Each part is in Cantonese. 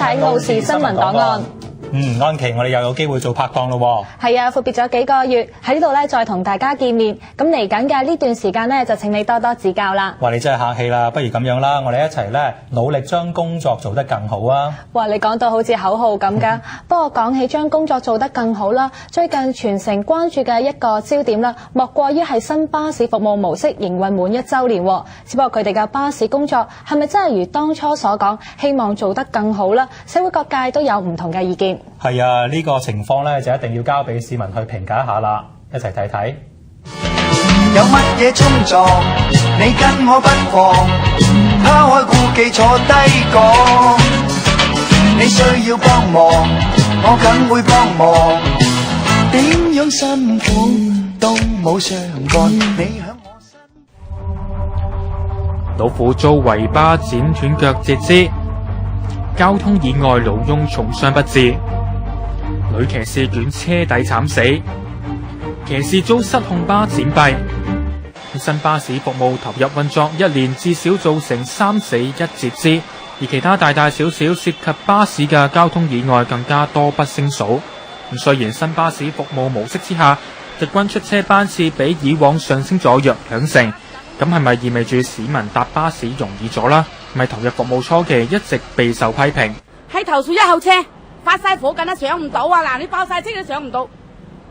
睇澳視新聞檔案。安琪，我哋又有機會做拍檔咯喎。係啊，闊別咗幾個月，喺呢度咧再同大家見面。咁嚟緊嘅呢段時間咧，就請你多多指教啦。哇，你真係客氣啦，不如咁樣啦，我哋一齊咧努力將工作做得更好啊！哇，你講到好似口號咁㗎。不過講起將工作做得更好啦，最近全城關注嘅一個焦點啦，莫過於係新巴士服務模式營運滿1週年喎。只不過佢哋嘅巴士工作係咪真係如當初所講，希望做得更好啦？社會各界都有唔同嘅意見。係啊，呢個情況咧就一定要交俾市民去評價一下啦，一齊睇睇。有乜嘢衝撞，你跟我不妨拋開顧忌坐低講，你需要幫忙，我梗會幫忙，點樣辛苦都冇相干，你響我身。老虎遭圍巴剪斷腳截肢，交通意外老翁重傷不治，女騎士捲車底慘死，騎士遭失控巴剪斃。新巴士服務投入運作1年，至少造成3死1截肢，而其他大大小小涉及巴士嘅交通意外更加多不勝數。雖然新巴士服務模式之下，日均出車班次比以往上升咗約2成，咁係咪意味住市民搭巴士容易咗啦？咪投入服務初期一直備受批評。喺投訴1號車發晒火緊都上唔到啊！嗱，你爆晒車都上唔到，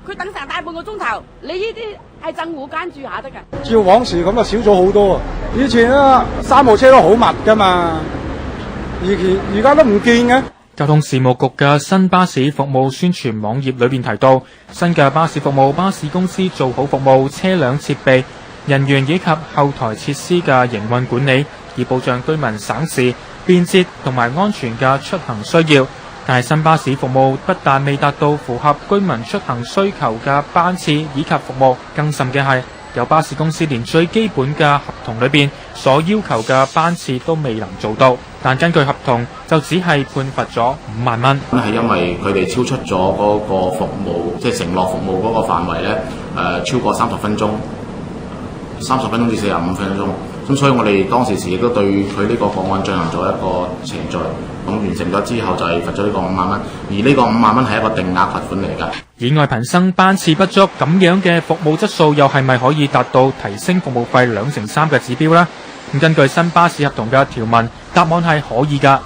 佢等成大半個鐘頭，你呢啲係鎮戶間住下得噶。照往時咁啊少咗好多啊！以前啊3號車都好密噶嘛，而家都唔見嘅。交通事務局嘅新巴士服務宣傳網頁裏邊提到，新嘅巴士服務，巴士公司做好服務、車輛設備、人員以及後台設施嘅營運管理，以保障居民省事、便捷同埋安全嘅出行需要。但係新巴士服務不但未達到符合居民出行需求嘅班次以及服務，更甚嘅係有巴士公司連最基本嘅合同裏邊所要求嘅班次都未能做到，但根據合同就只係判罰咗5萬蚊。咁係因為佢哋超出咗嗰個服務，即係承諾服務嗰個範圍咧，超過30分鐘，30分鐘至45分鐘。咁所以我哋當時亦都對佢呢個個案進行咗一個程序，咁完成咗之後就係罰咗呢個5萬蚊，而呢個5萬蚊係一個定額罰款嚟㗎。意外頻生、班次不足咁樣嘅服務質素，又係咪可以達到提升服務費2成3嘅指標呢？咁根據新巴士合同嘅條文，答案係可以㗎，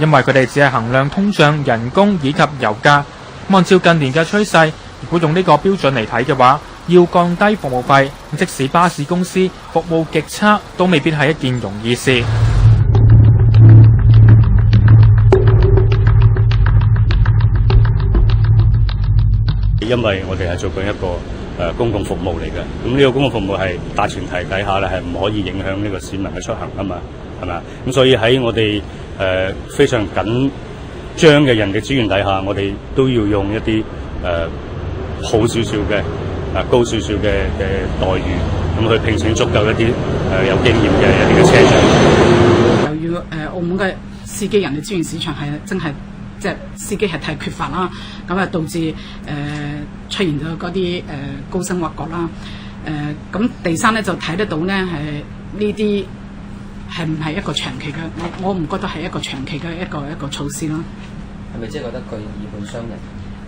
因為佢哋只係衡量通脹、人工以及油價。按照近年嘅趨勢，如果用呢個標準嚟睇嘅話，要降低服務費，即使巴士公司服務極差，都未必係一件容易事。因為我哋係做緊一個公共服務嚟嘅，咁呢個公共服務係大前提底下咧，係唔可以影響呢個市民嘅出行啊嘛，係咪啊？咁所以喺我哋非常緊張嘅人力資源底下，我哋都要用一啲好少少嘅高少少嘅待遇，咁去聘請足夠一啲有經驗嘅一啲嘅車長。由於澳門嘅司機人力資源市場係真係即係司機係太缺乏啦，咁啊導致出現咗嗰啲高薪挖角啦。咁第三咧就睇得到咧係呢啲係唔係一個長期嘅，我唔覺得係一個長期嘅一個措施啦。係咪即係覺得佢以本傷人？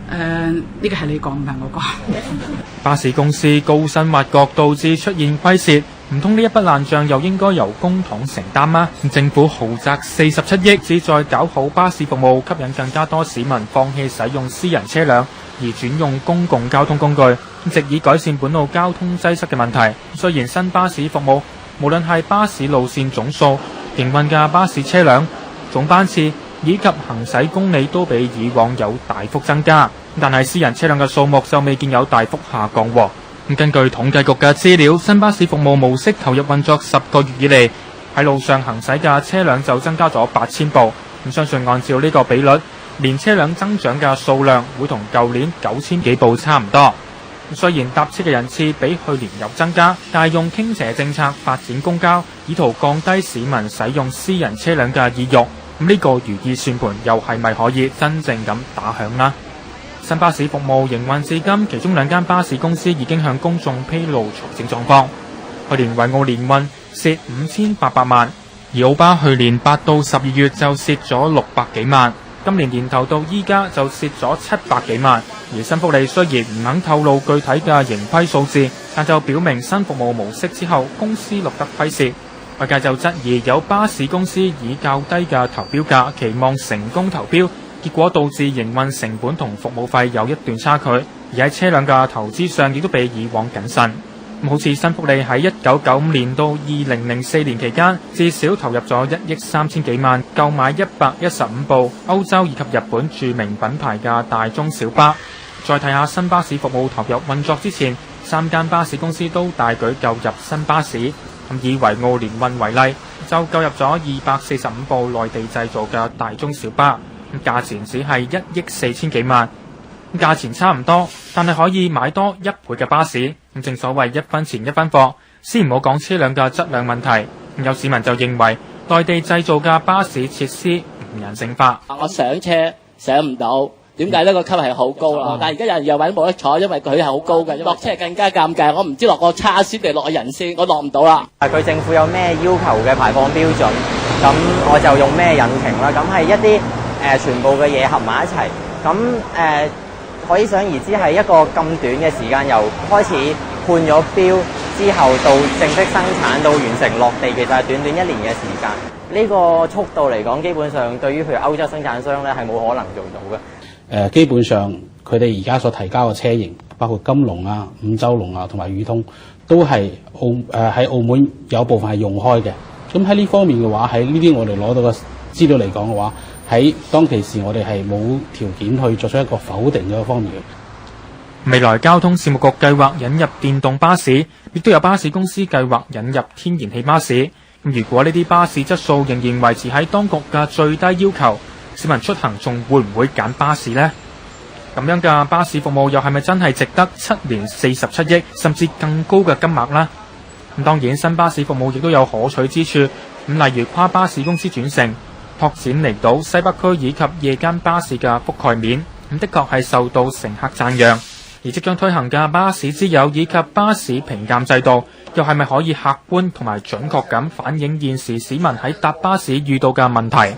呢個係你講唔係我講。巴士公司高薪挖角導致出現虧蝕，唔通呢一筆爛賬又應該由公帑承擔嗎？政府豪擲47億，旨在搞好巴士服務，吸引更加多市民放棄使用私人車輛，而轉用公共交通工具，藉以改善本路交通擠塞嘅問題。雖然新巴士服務無論係巴士路線總數、營運嘅巴士車輛、總班次以及行駛公里都比以往有大幅增加，但係私人車輛嘅數目就未見有大幅下降喎。根據統計局嘅資料，新巴士服務模式投入運作10個月以嚟，喺路上行駛嘅車輛就增加咗8000部。相信按照呢個比率，年車輛增長嘅數量會同舊年9000幾部差唔多。雖然搭車嘅人次比去年有增加，但係用傾斜政策發展公交，以圖降低市民使用私人車輛嘅意欲。呢個如意算盤又係咪可以真正咁打響呢？新巴士服務營運至今，其中2間巴士公司已經向公眾披露財政狀況。去年維澳年運蝕5800萬，而澳巴去年8到12月就蝕咗600幾萬。今年年頭到依家就蝕咗700幾萬。而新福利雖然唔肯透露具體嘅盈虧數字，但就表明新服務模式之後公司錄得虧蝕。外界就質疑有巴士公司以較低嘅投標價期望成功投標，結果導致營運成本同服務費有一段差距，而喺車輛嘅投資上亦都比以往謹慎。好似新福利喺1995年到2004年期間，至少投入咗1億3千幾萬購買115部歐洲以及日本著名品牌嘅大中小巴。再睇下新巴士服務投入運作之前，3間巴士公司都大舉購入新巴士。以維奧聯運為例，就購入咗245部內地製造嘅大中小巴，價錢只係1億4千幾萬，價錢差唔多，但係可以買多1倍嘅巴士。正所謂1分錢1分貨，先唔好講車輛嘅質量問題。有市民就認為內地製造嘅巴士設施唔人性化。我上車上唔到。點解呢個級係好高啦？但係而家有人又揾冇得坐，因為佢係好高嘅，落車係更加尷尬。我唔知落個叉先定落個人先，我落唔到啦。佢政府有咩要求嘅排放標準，咁我就用咩引擎啦。咁係一啲全部嘅嘢合埋一齊，咁可以想而知係一個咁短嘅時間，由開始判咗標之後到正式生產到完成落地，其實係短短1年嘅時間。呢個速度嚟講，基本上對於譬如歐洲生產商咧係冇可能做到嘅。基本上佢哋而家所提交嘅車型，包括金龍啊、五洲龍啊同埋宇通，都係喺澳門有部分係用開嘅。咁喺呢方面嘅話，喺呢啲我哋攞到嘅資料嚟講嘅話，喺當其時我哋係冇條件去作出一個否定嘅方面嘅。未來交通事務局計劃引入電動巴士，亦都有巴士公司計劃引入天然氣巴士。如果呢啲巴士質素仍然維持喺當局嘅最低要求，市民出行仲會唔會揀巴士呢？咁樣嘅巴士服務又係咪真係值得7年47億甚至更高嘅金額呢？咁當然新巴士服務亦都有可取之處，咁例如跨巴士公司轉乘、拓展離島、西北區以及夜間巴士嘅覆蓋面，咁的確係受到乘客讚揚。而即將推行嘅巴士之友以及巴士評鑑制度，又係咪可以客觀同埋準確咁反映現時市民喺搭巴士遇到嘅問題？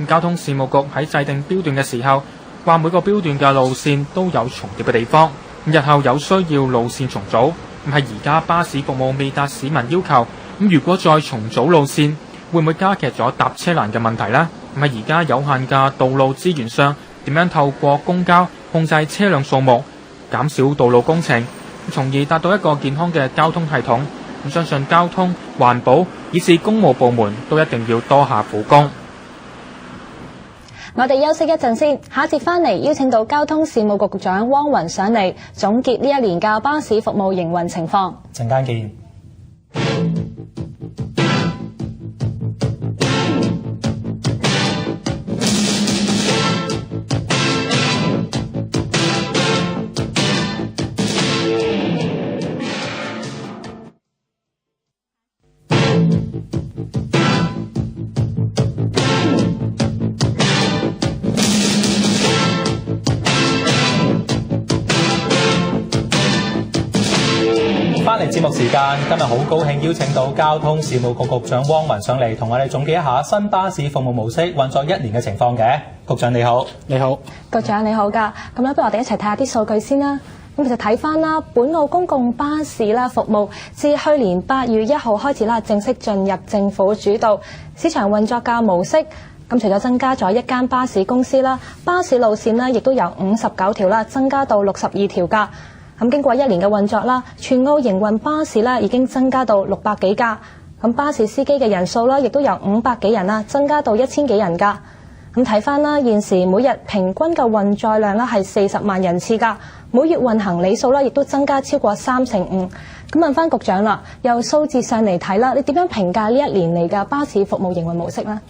交通事務局喺制定標段嘅時候，話每個標段嘅路線都有重疊嘅地方，日後有需要路線重組。咁係而家巴士服務未達市民要求，咁如果再重組路線，會唔會加劇咗搭車難嘅問題呢？咁喺而家有限嘅道路資源上，點樣透過公交控制車輛數目，減少道路工程，從而達到一個健康嘅交通系統？咁相信交通、環保以至公務部門都一定要多下苦功。我哋休息一陣先，下一節翻嚟邀請到交通事務局局長汪雲上嚟總結呢一年嘅巴士服務營運情況。陣間見。翻嚟節目時間，今日好高興邀請到交通事務局局長汪雲上嚟，同我哋總結一下新巴士服務模式運作1年嘅情況嘅。局長你好。你好。局長你好㗎，咁咧不如我哋一齊睇下啲數據先啦。咁其實睇翻啦，本澳公共巴士啦服務自去年8月1號開始啦，正式進入政府主導市場運作嘅模式。咁除咗增加咗1間巴士公司啦，巴士路線呢亦都由59條啦增加到62條㗎。咁經過1年嘅運作啦，全澳營運巴士啦已經增加到600幾架。咁巴士司機嘅人數啦，亦都由500幾人啦增加到1000幾人㗎。咁睇翻啦，現時每日平均嘅運載量啦係40萬人次㗎，每月運行里數啦亦都增加超過35%。咁問翻局長啦，由數字上嚟睇啦，你點樣評價呢1年嚟嘅巴士服務營運模式呢？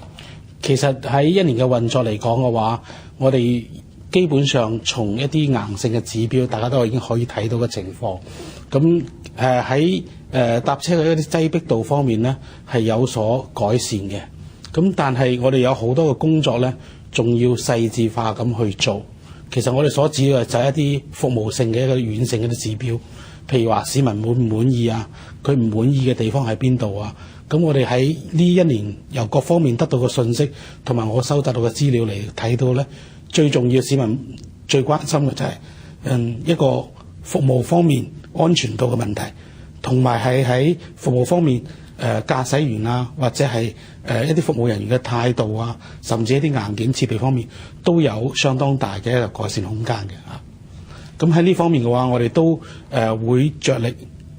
其實喺1年嘅運作嚟講嘅話，我哋基本上從一啲硬性嘅指標，大家都已經可以睇到嘅情況。咁喺搭車嘅一啲擠迫度方面呢，係有所改善嘅。咁但係我哋有好多嘅工作呢，仲要細緻化咁去做。其實我哋所指嘅就係一啲服務性嘅一個軟性嘅啲指標，譬如話市民滿唔滿意啊，佢唔滿意嘅地方喺邊度啊，咁我哋喺呢一年由各方面得到嘅信息，同埋我收集到嘅資料嚟睇到咧，最重要市民最關心嘅就係一個服務方面安全度嘅問題，同埋係喺服務方面駕駛員啊，或者係一啲服務人員嘅態度啊，甚至一啲硬件設備方面都有相當大嘅一個改善空間嘅嚇。咁喺呢方面嘅話，我哋都會着力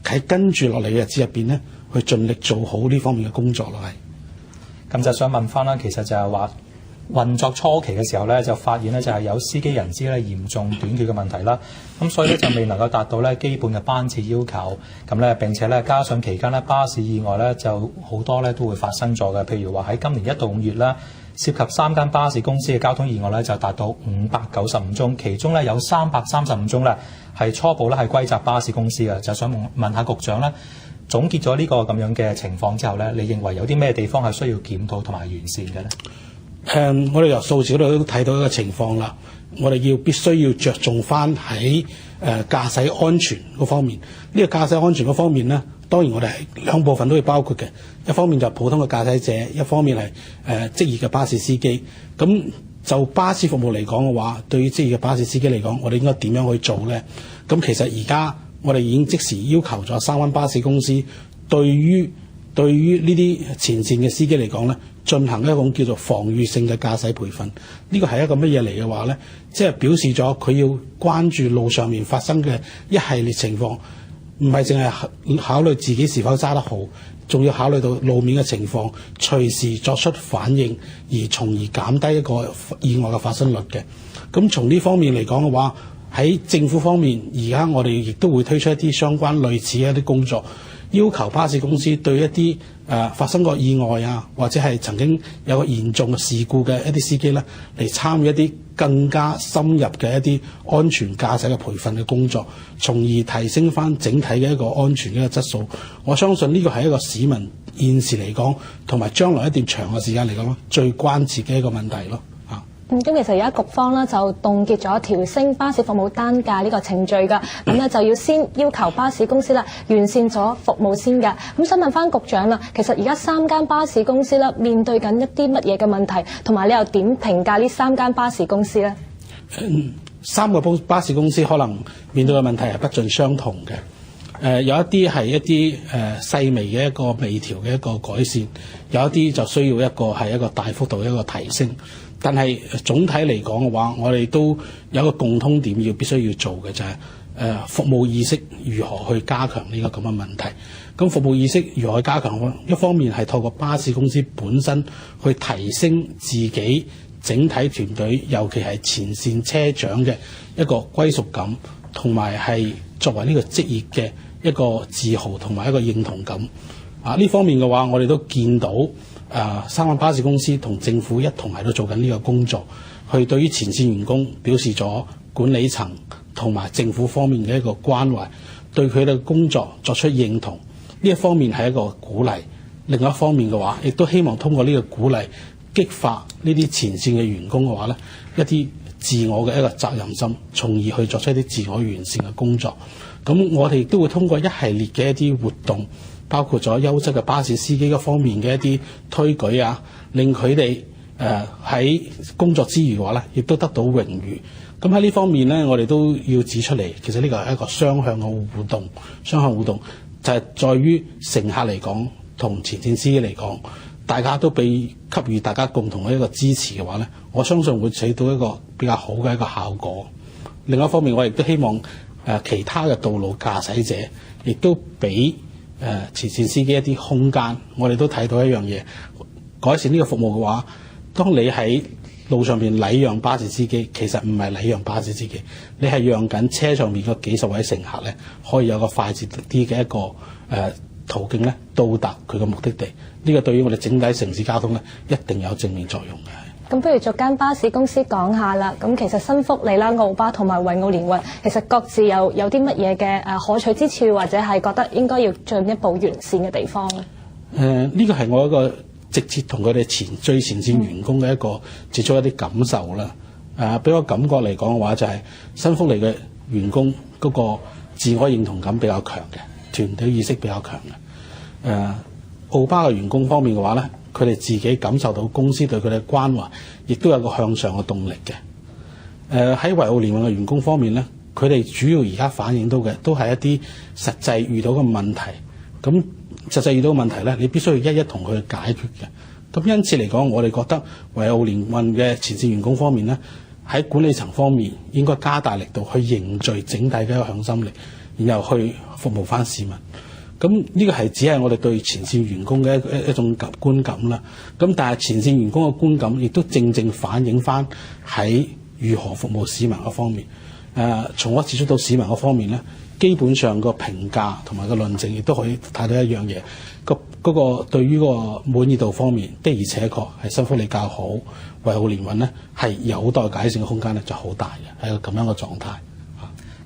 喺跟住落嚟嘅日子入邊咧，去盡力做好呢方面嘅工作咯。係。咁就想問翻啦，其實就係話運作初期嘅時候咧，就發現咧就係有司機人資咧嚴重短缺嘅問題啦。咁所以咧就未能夠達到咧基本嘅班次要求。咁咧並且咧加上期間咧巴士意外咧就好多咧都會發生咗嘅。譬如話喺今年1到5月啦，涉及3間巴士公司嘅交通意外咧就達到595宗，其中咧有335宗咧係初步咧係歸責巴士公司嘅。就想問下局長咧，總結咗呢個咁樣嘅情況之後咧，你認為有啲咩地方係需要檢討同埋完善嘅咧？我哋由數字嗰度都睇到一個情況啦。我哋必須要着重翻喺駕駛安全嗰方面。呢個駕駛安全嗰方面呢，當然我哋係兩部分都會包括嘅。一方面就係普通嘅駕駛者，一方面係職業嘅巴士司機。咁就巴士服務嚟講嘅話，對於職業嘅巴士司機嚟講，我哋應該點樣去做呢？咁其實而家我哋已經即時要求咗3間巴士公司對於呢啲前線嘅司機嚟講咧，進行一種叫做防禦性嘅駕駛培訓。呢個係一個乜嘢嚟嘅話咧？即係表示咗佢要關注路上面發生嘅一系列情況，唔係淨係考慮自己是否揸得好，仲要考慮到路面嘅情況，隨時作出反應，而從而減低一個意外嘅發生率嘅。咁從呢方面嚟講嘅話，喺政府方面，而家我哋亦都會推出一啲相關類似嘅一啲工作，要求巴士公司對一啲發生過意外啊，或者係曾經有個嚴重事故嘅一啲司機咧，嚟參與一啲更加深入嘅一啲安全駕駛嘅培訓嘅工作，從而提升翻整體嘅一個安全嘅一個質素。我相信呢個係一個市民現時嚟講，同埋將來一段長嘅時間嚟講，最關切嘅一個問題咯。咁其實而家局方咧就凍結咗調升巴士服務單價呢個程序㗎，咁咧就要先要求巴士公司啦完善咗服務先㗎。咁想問翻局長啦，其實而家3間巴士公司啦面對緊一啲乜嘢嘅問題，同埋你又點評價呢3間巴士公司咧？3個巴士公司可能面對嘅問題係不盡相同嘅。有一啲係一啲細微嘅一個微調嘅一個改善，有一啲就需要係一個大幅度嘅一個提升。但係總體嚟講嘅話，我哋都有一個共通點必須要做嘅，就係服務意識如何去加強呢個咁嘅問題。咁服務意識如何去加強？一方面係透過巴士公司本身去提升自己整體團隊，尤其係前線車長嘅一個歸屬感，同埋係作為呢個職業嘅一個自豪同埋一個認同感。呢方面嘅話，我哋都見到3間巴士公司同政府一同喺度做緊呢個工作，去對於前線員工表示咗管理層同埋政府方面嘅一個關懷，對佢哋嘅工作作出認同。呢一方面係一個鼓勵，另外一方面嘅話，亦都希望通過呢個鼓勵激發呢啲前線嘅員工嘅話咧，一啲自我嘅一個責任心，從而去作出一啲自我完善嘅工作。咁我哋亦都會通過一系列嘅一啲活動，包括咗優質嘅巴士司機嗰方面嘅一啲推舉啊，令佢哋喺工作之餘嘅話咧，亦都得到榮譽。咁喺呢方面咧，我哋都要指出嚟，其實呢個係一個雙向嘅互動，雙向互動就係在於乘客嚟講同前線司機嚟講，大家都給予大家共同嘅一個支持嘅話咧，我相信會起到一個比較好嘅一個效果。另一方面，我亦都希望其他嘅道路駕駛者亦都俾前線司機一啲空間。我哋都睇到一樣嘢，改善呢個服務嘅話，當你喺路上邊禮讓巴士司機，其實唔係禮讓巴士司機，你係讓緊車上面嗰幾十位乘客咧，可以有個快捷啲嘅一個途徑咧，到達佢嘅目的地。呢個對於我哋整體城市交通咧，一定有正面作用嘅。咁不如逐間巴士公司講下啦。咁其實新福利啦、澳巴同埋維澳聯運，其實各自有啲乜嘢嘅可取之處，或者係覺得應該要進一步完善嘅地方咧？呢個係我一個直接同佢哋最前線員工嘅一個接觸一啲感受啦。俾我感覺嚟講嘅話，就係新福利嘅員工嗰個自我認同感比較強嘅，團隊意識比較強嘅。澳巴嘅員工方面嘅話咧，佢哋自己感受到公司對佢哋嘅關懷，亦都有個向上嘅動力嘅。喺維澳聯運嘅員工方面咧，佢哋主要而家反映到嘅都係一啲實際遇到嘅問題。咁實際遇到嘅問題咧，你必須要一一同佢解決嘅。咁因此嚟講，我哋覺得維澳聯運嘅前線員工方面咧，喺管理層方面應該加大力度去凝聚整體嘅一個向心力，然後去服務翻市民。咁呢個係只係我哋對前線員工嘅一種觀感啦。咁但係前線員工嘅觀感亦都正正反映翻喺如何服務市民嗰方面。從我接觸到市民嗰方面咧，基本上個評價同埋個論證亦都可以睇到一樣嘢。嗰個對於個滿意度方面的而且確係新福利較好，維澳聯運咧係有待改善嘅空間咧就好大嘅，係一個咁樣嘅狀態。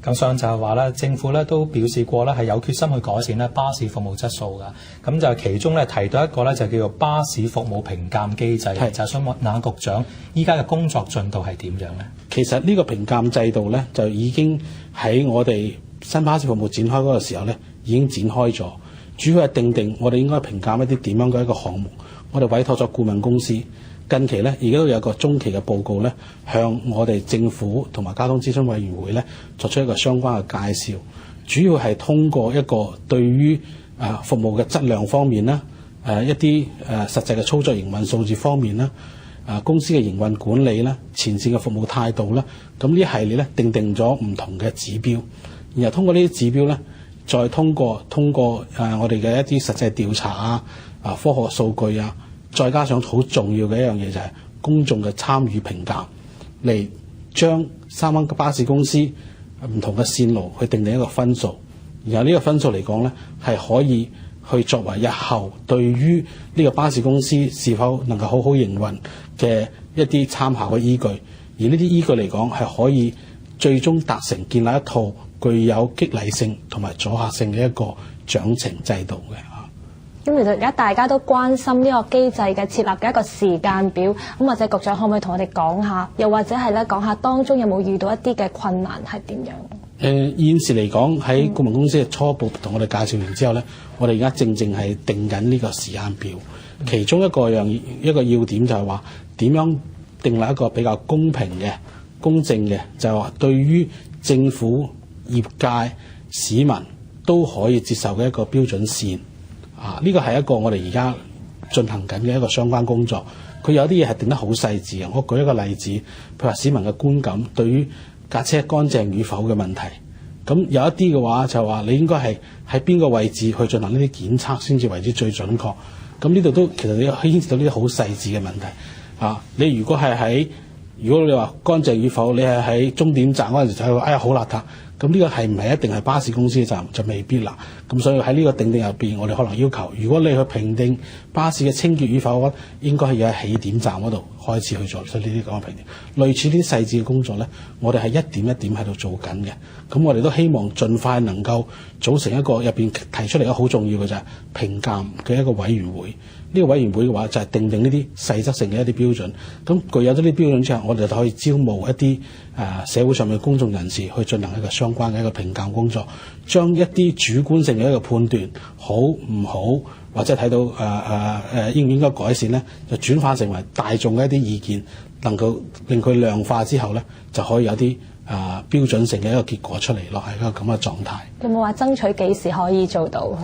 咁上就係話咧，政府咧都表示過咧係有決心去改善咧巴士服務質素㗎。咁就其中咧提到一個咧就叫做巴士服務評鑑機制，就係想問下局長，依家嘅工作進度係點樣咧？其實呢個評鑑制度咧就已經喺我哋新巴士服務展開嗰個時候咧已經展開咗，主要係定我哋應該評鑑一啲點樣嘅一個項目。我哋委託咗顧問公司，近期咧而家都有個中期嘅報告咧，向我哋政府同埋交通諮詢委員會咧作出一個相關嘅介紹，主要係通過一個對於服務嘅質量方面啦，一啲實際嘅操作營運數字方面啦，公司嘅營運管理啦，前線嘅服務態度啦，咁呢一系列咧定咗唔同嘅指標，然後通過呢啲指標咧，再通過我哋嘅一啲實際調查科學數據再加上好重要嘅一樣嘢就係公眾嘅參與評鑑，嚟將三間巴士公司唔同嘅線路去定一個分數，然後呢個分數嚟講咧係可以去作為日後對於呢個巴士公司是否能夠好好營運嘅一啲參考嘅依據，而呢啲依據嚟講係可以最終達成建立一套具有激勵性同埋阻嚇性嘅一個獎懲制度嘅。咁其實而家大家都關心呢個機制嘅設立嘅一個時間表，咁或者局長可唔可以同我哋講下，又或者係咧講下當中有冇遇到一啲嘅困難係點樣？現時嚟講喺顧問公司嘅初步同我哋介紹完之後咧，我哋而家正係定緊呢個時間表，其中一個要點就係話點樣訂立一個比較公平嘅、公正嘅，就係話對於政府、業界、市民都可以接受嘅一個標準線。呢個係一個我哋而家進行緊嘅一個相關工作，佢有啲嘢係定得好細緻嘅。我舉一個例子，譬如話市民嘅觀感對於架車乾淨與否嘅問題，咁有一啲嘅話就係話你應該係喺邊個位置去進行呢啲檢測先至為之最準確。咁呢度都其實你牽涉到呢啲好細緻嘅問題。你如果你話乾淨與否，你係喺終點站嗰陣時睇到，好邋遢。咁呢個係唔係一定係巴士公司嘅責任就未必啦。咁所以喺呢個定入邊，我哋可能要求，如果你去評定巴士嘅清潔與否，應該係要喺起點站嗰度開始去做呢啲咁嘅評定。類似呢啲細緻嘅工作咧，我哋係一點一點喺度做緊嘅。咁我哋都希望盡快能夠組成一個入邊提出嚟嘅好重要嘅就係評鑑嘅一個委員會。呢個委員會嘅話就係定呢啲細則性嘅一啲標準。咁具有咗呢啲標準之後，我哋就可以招募一啲社會上面嘅公眾人士去進行一個相關嘅一個評鑑工作，將一啲主觀性嘅一個判斷好唔好，或者睇到應唔應該改善咧，就轉化成為大眾嘅一啲意見，能夠令佢量化之後咧，就可以有啲標準性嘅一個結果出嚟咯，係一個咁嘅狀態。有冇話爭取幾時可以做到？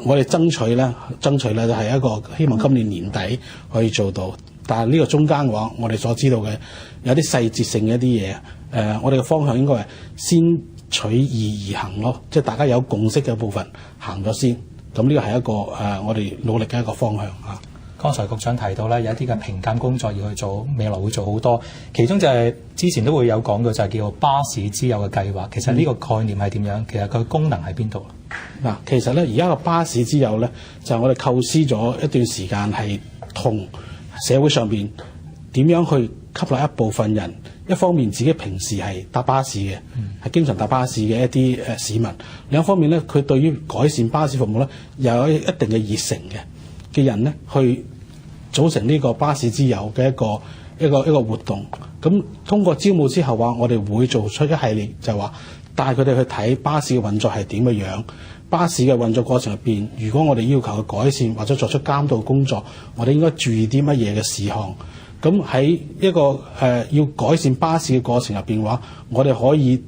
我哋爭取咧就係一個希望今年年底可以做到，但係呢個中間嘅話，我哋所知道嘅有啲細節性嘅一啲嘢，我哋嘅方向應該係先取義而行咯，即係大家有共識嘅部分行咗先，咁呢個係一個我哋努力嘅一個方向啊。剛才局長提到咧，有一啲嘅評鑑工作要去做，未來會做好多。其中就係之前都會有講到，就係叫做巴士之友嘅計劃。其實呢個概念係點樣？其實佢功能喺邊度？其實咧，而家個巴士之友咧，就係我哋構思咗一段時間，係同社會上邊點樣去吸納一部分人，一方面自己平時係搭巴士嘅，係經常搭巴士嘅一啲市民；另一方面咧，佢對於改善巴士服務咧，又有一定嘅熱誠嘅人咧，去組成呢個巴士之友嘅一個一個活動。咁通過招募之後話，我哋會做出一系列就係話帶佢哋去睇巴士嘅運作係點嘅樣。巴士嘅運作過程入邊，如果我哋要求佢改善或者作出監督工作，我哋應該注意啲乜嘢嘅事項。咁喺一個要改善巴士嘅過程入邊嘅話，我哋可以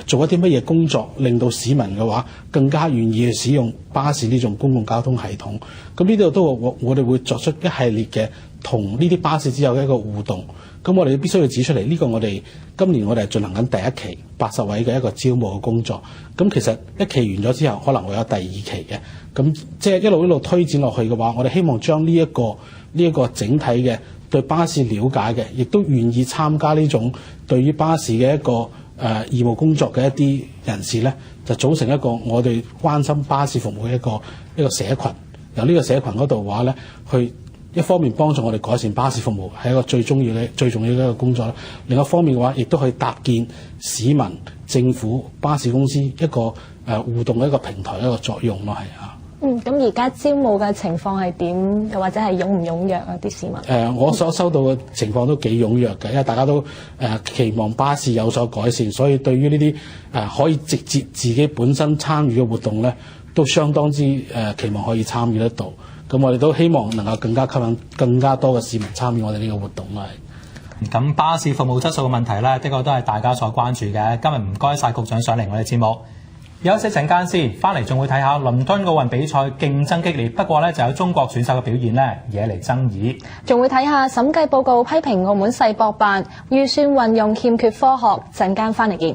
做一啲乜嘢工作，令到市民嘅話更加願意去使用巴士呢種公共交通系統。咁呢度都我哋會作出一系列嘅同呢啲巴士之間嘅一個互動。咁我哋必須要指出嚟，呢個我哋今年我哋係進行緊第一期80位嘅一個招募嘅工作。咁其實一期完咗之後，可能會有第二期嘅。咁即係一路推展落去嘅話，我哋希望將呢一個整體嘅對巴士了解嘅，亦都願意參加呢種對於巴士嘅一個義務工作嘅一啲人士咧，就組成一個我哋關心巴士服務嘅一個社群。由呢個社群嗰度話咧，去一方面幫助我哋改善巴士服務，係一個最重要嘅一個工作啦。另一方面嘅話，亦都可以搭建市民、政府、巴士公司一個互動嘅一個平台一個作用咯，係啊。咁而家招募嘅情況係點？又或者係踴唔踴躍啊？啲市民？我所收到嘅情況都幾踴躍嘅，因為大家都期望巴士有所改善，所以對於呢啲可以直接自己本身參與嘅活動咧，都相當之期望可以參與得到。咁我哋都希望能夠更加吸引更加多嘅市民參與我哋呢個活動啦。咁巴士服務質素嘅問題咧，的確都係大家所關注嘅。今日唔該晒局長上嚟我哋節目。休息陣間先，翻嚟仲會睇下倫敦奧運比賽競爭激烈，不過咧就有中國選手嘅表現咧惹嚟爭議。仲會睇下審計報告批評澳門世博辦預算運用欠缺科學，陣間翻嚟見。